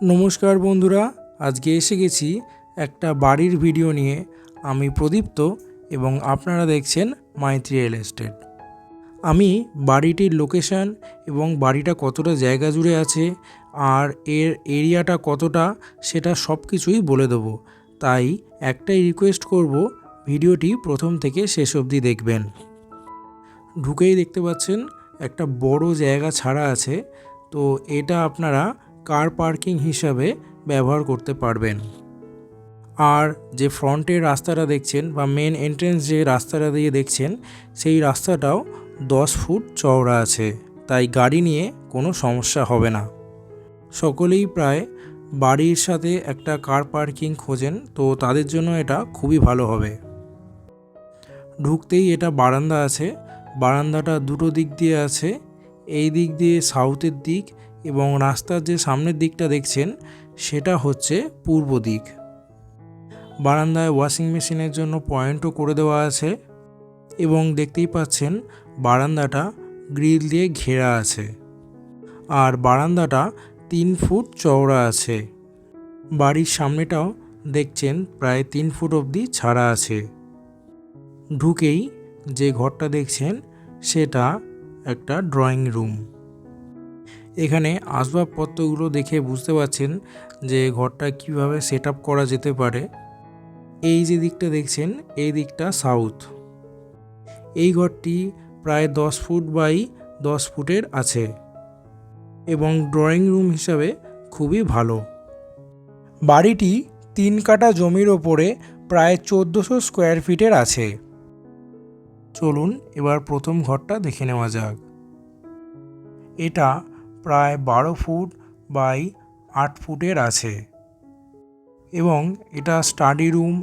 নমস্কার বন্ধুরা, আজকে এসে গেছি একটা বাড়ির ভিডিও নিয়ে। আমি প্রদীপ্ত এবং আপনারা দেখছেন মাইত্রী রিয়েল এস্টেট। আমি বাড়িটির লোকেশান এবং বাড়িটা কতটা জায়গা জুড়ে আছে আর এর এরিয়াটা কতটা সেটা সব কিছুই বলে দেবো। তাই একটাই রিকোয়েস্ট করব, ভিডিওটি প্রথম থেকে শেষ অবধি দেখবেন। ঢুকেই দেখতে পাচ্ছেন একটা বড় জায়গা ছাড়া আছে, তো এটা আপনারা কার পার্কিং হিসাবে ব্যবহার করতে পারবেন। আর যে ফ্রন্টের রাস্তাটা দেখছেন বা মেন এন্ট্রেন্স যে রাস্তাটা দিয়ে দেখছেন, সেই রাস্তাটাও 10 ফুট চওড়া আছে, তাই গাড়ি নিয়ে কোনো সমস্যা হবে না। সকলেই প্রায় বাড়ির সাথে একটা কার পার্কিং খোঁজেন, তো তাদের জন্য এটা খুবই ভালো হবে। ঢুকতেই এটা বারান্দা আছে, বারান্দাটা দুটো দিক দিয়ে আছে। এই দিক দিয়ে সাউথের দিক এবং রাস্তার যে সামনের দিকটা দেখছেন সেটা হচ্ছে পূর্ব দিক। বারান্দায় ওয়াশিং মেশিনের জন্য পয়েন্টও করে দেওয়া আছে এবং দেখতেই পাচ্ছেন বারান্দাটা গ্রিল দিয়ে ঘেরা আছে আর বারান্দাটা 3 ফুট চওড়া আছে। বাড়ির সামনেটাও দেখছেন প্রায় 3 ফুট অবধি ছাড়া আছে। ঢুকেই যে ঘরটা দেখছেন সেটা একটা ড্রয়িং রুম। এখানে আসবাবপত্রগুলো দেখে বুঝতে পারছেন যে ঘরটা কিভাবে সেট আপ করা যেতে পারে। এই যে দিকটা দেখছেন এই দিকটা সাউথ। এই ঘরটি প্রায় 10 ফুট বাই 10 ফুটের আছে এবং ড্রয়িং রুম হিসাবে খুবই ভালো। বাড়িটি 3 কাঠা জমির ওপরে প্রায় 1400 স্কোয়ার ফিটের আছে। চলুন এবার প্রথম ঘরটা দেখে নেওয়া যাক। এটা প্রায় 12 ফুট বাই 8 ফুটের আছে এবং এটা স্টাডি রুম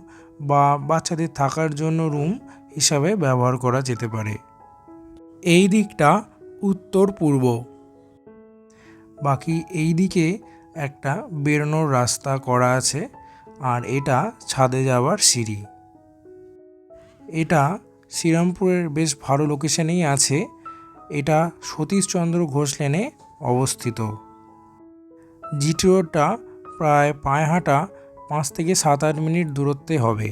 বা বাচ্চাদের থাকার জন্য রুম হিসাবে ব্যবহার করা যেতে পারে। এই দিকটা উত্তর পূর্ব। বাকি এই দিকে একটা বেরোনোর রাস্তা করা আছে আর এটা ছাদে যাওয়ার সিঁড়ি। এটা শ্রীরামপুরের বেশ ভালো লোকেশনেই আছে। এটা সতীশচন্দ্র ঘোষ লেনে অবস্থিত। জিটি রোডটা প্রায় পায়ে হাঁটা 5 থেকে 7-8 মিনিট দূরত্বে হবে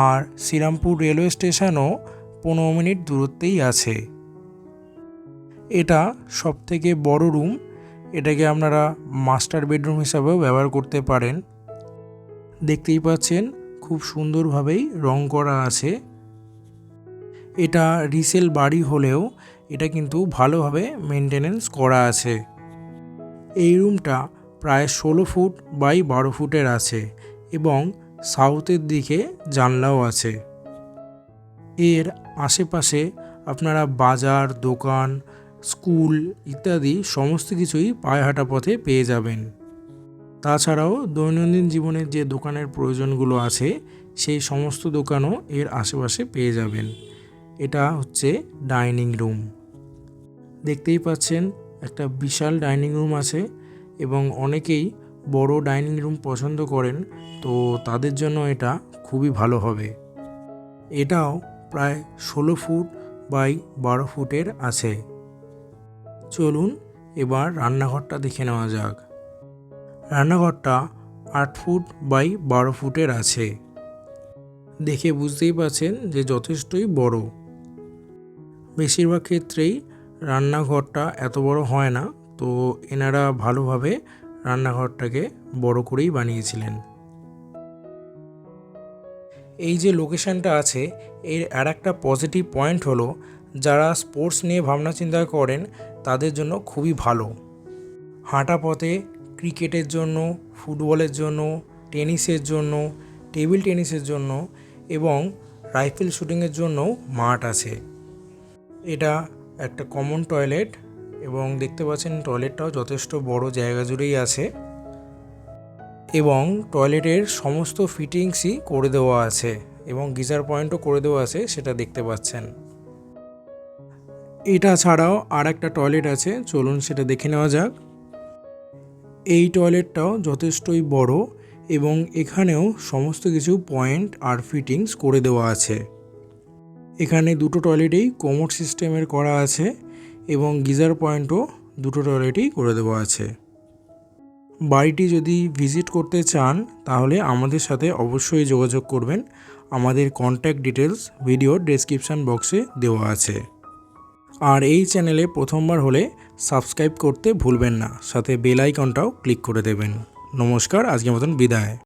আর শ্রীরামপুর রেলওয়ে স্টেশনও 15 মিনিট দূরত্বেই আছে। এটা সবথেকে বড় রুম। এটাকে আপনারা মাস্টার বেডরুম হিসাবেও ব্যবহার করতে পারেন। দেখতেই পাচ্ছেন খুব সুন্দরভাবেই রং করা আছে। এটা রিসেল বাড়ি হলেও এটা কিন্তু ভালোভাবে মেনটেনেন্স করা আছে। এই রুমটা প্রায় 16 ফুট বাই 12 ফুটের আছে এবং সাউথের দিকে জানলাও আছে। এর আশেপাশে আপনারা বাজার, দোকান, স্কুল ইত্যাদি সমস্ত কিছুই পায়ে হাঁটা পথে পেয়ে যাবেন। তাছাড়াও দৈনন্দিন জীবনের যে দোকানের প্রয়োজনগুলো আছে সেই সমস্ত দোকানও এর আশেপাশে পেয়ে যাবেন। এটা হচ্ছে ডাইনিং রুম। দেখতেই পাচ্ছেন একটা বিশাল ডাইনিং রুম আছে এবং অনেকেই বড় ডাইনিং রুম পছন্দ করেন, তো তাদের জন্য এটা খুবই ভালো হবে। এটাও প্রায় 16 ফুট বাই 12 ফুটের আছে। চলুন এবার রান্নাঘরটা দেখে নেওয়া যাক। রান্নাঘরটা 8 ফুট বাই 12 ফুটের আছে। দেখে বুঝতেই পারছেন যে যথেষ্টই বড়। বেশিরভাগ ক্ষেত্রেই রান্নাঘরটা এত বড় হয় না, তো এনারা ভালোভাবে রান্নাঘরটাকে বড় করেই বানিয়েছিলেন। এই যে লোকেশনটা আছে এর আর একটা পজিটিভ পয়েন্ট হলো যারা স্পোর্টস নিয়ে ভাবনা চিন্তা করেন তাদের জন্য খুবই ভালো। হাঁটা পথে ক্রিকেটের জন্য, ফুটবলের জন্য, টেনিসের জন্য, টেবিল টেনিসের জন্য এবং রাইফেল শুটিংয়ের জন্যও মাঠ আছে। এটা একটা কমন টয়লেট এবং দেখতে পাচ্ছেন টয়লেটটাও যথেষ্ট বড় জায়গা জুড়েই আছে এবং টয়লেটের সমস্ত ফিটিংসই করে দেওয়া আছে এবং গিজার পয়েন্টও করে দেওয়া আছে, সেটা দেখতে পাচ্ছেন। এটা ছাড়াও আর একটা টয়লেট আছে, চলুন সেটা দেখে নেওয়া যাক। এই টয়লেটটাও যথেষ্টই বড় এবং এখানেও সমস্ত কিছু পয়েন্ট আর ফিটিংস করে দেওয়া আছে। এখানে দুটো টয়লেটেই কোমোড সিস্টেমের করা আছে এবং গিজার পয়েন্টও দুটো টয়লেটেই করে দেওয়া আছে। বাড়িটি যদি ভিজিট করতে চান তাহলে আমাদের সাথে অবশ্যই যোগাযোগ করবেন। আমাদের কন্ট্যাক্ট ডিটেলস ভিডিওর ডেসক্রিপশান বক্সে দেওয়া আছে। আর এই চ্যানেলে প্রথমবার হলে সাবস্ক্রাইব করতে ভুলবেন না, সাথে বেল আইকনটাও ক্লিক করে দেবেন। নমস্কার, আজকের মতন বিদায়।